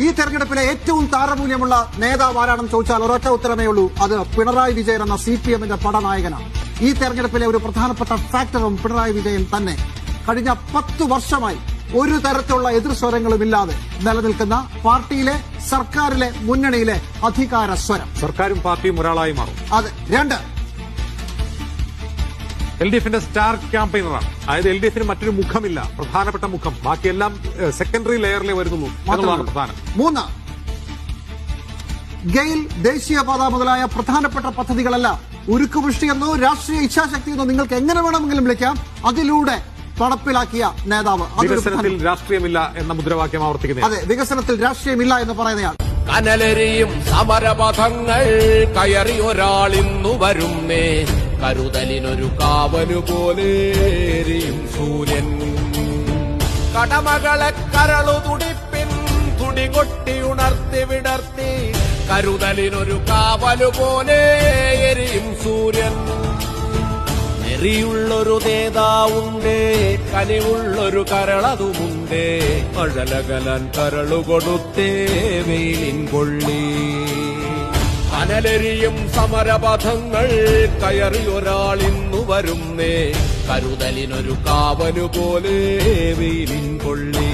ഈ തെരഞ്ഞെടുപ്പിലെ ഏറ്റവും താരമൂല്യമുള്ള നേതാവ് ആരാണെന്ന് ചോദിച്ചാൽ ഒരൊറ്റ ഉത്തരമേ ഉള്ളൂ. അത് പിണറായി വിജയൻ എന്ന CPM-ന്റെ പടനായകനാണ്. ഈ തെരഞ്ഞെടുപ്പിലെ ഒരു പ്രധാനപ്പെട്ട ഫാക്ടറും പിണറായി വിജയൻ തന്നെ. കഴിഞ്ഞ 10 വർഷമായി ഒരു തരത്തിലുള്ള എതിർസ്വരങ്ങളുമില്ലാതെ നിലനിൽക്കുന്ന പാർട്ടിയിലെ, സർക്കാരിലെ, മുന്നണിയിലെ അധികാര സ്വരം. സർക്കാരും പാർട്ടിയും ഒരാളായി മാറും. അതെ. 2, LDF-ന്റെ സ്റ്റാർ ക്യാമ്പയിനറാണ്. അതായത് LDF-ന് മറ്റൊരു മുഖമില്ല, പ്രധാനപ്പെട്ട മുഖം. ബാക്കിയെല്ലാം സെക്കൻഡറി ലെയറിലേ വരുന്നുള്ളൂ എന്നുള്ളതാണ് പ്രധാനം. 3, ഗെയിൽ, ദേശീയപാത മുതലായ പ്രധാനപ്പെട്ട പദ്ധതികളെല്ലാം ഉരുക്കുപുഷ്ടിയെന്നോ രാഷ്ട്രീയ ഇച്ഛാശക്തിയെന്നോ നിങ്ങൾക്ക് എങ്ങനെ വേണമെങ്കിലും വിളിക്കാം, അതിലൂടെ നടപ്പിലാക്കിയ നേതാവ്. വികസനത്തിൽ രാഷ്ട്രീയമില്ല എന്ന മുദ്രാവാക്യം ആവർത്തിക്കുന്നത്. അതെ, വികസനത്തിൽ രാഷ്ട്രീയമില്ല എന്ന് പറയുന്നയാൾ. കനലരിയും സമരപഥങ്ങൾ കയറി ഒരാളിന്നു വരുന്നേ, കരുതലിനൊരു കാവലു പോലെയും സൂര്യൻ. കടമകളെ കരളു തുടിപ്പിൻ തുടികൊട്ടി ഉണർത്തി വിടർത്തി, കരുതലിനൊരു കാവലു പോലെ എരിയും സൂര്യൻ. നെറിയുള്ളൊരു നേതാവുണ്ടേ, കനിവുള്ളൊരു കരളതുമുണ്ടേ, അഴലകലാൻ കരളുകൊടുത്തേ വെയിലിൻ കൊള്ളി. കനലരിയും സമരപഥങ്ങൾ കയറി ഒരാളിന്നു വരുന്നേ, കരുതലിനൊരു കാവലു പോലെ വെയിലിൻ കൊള്ളി.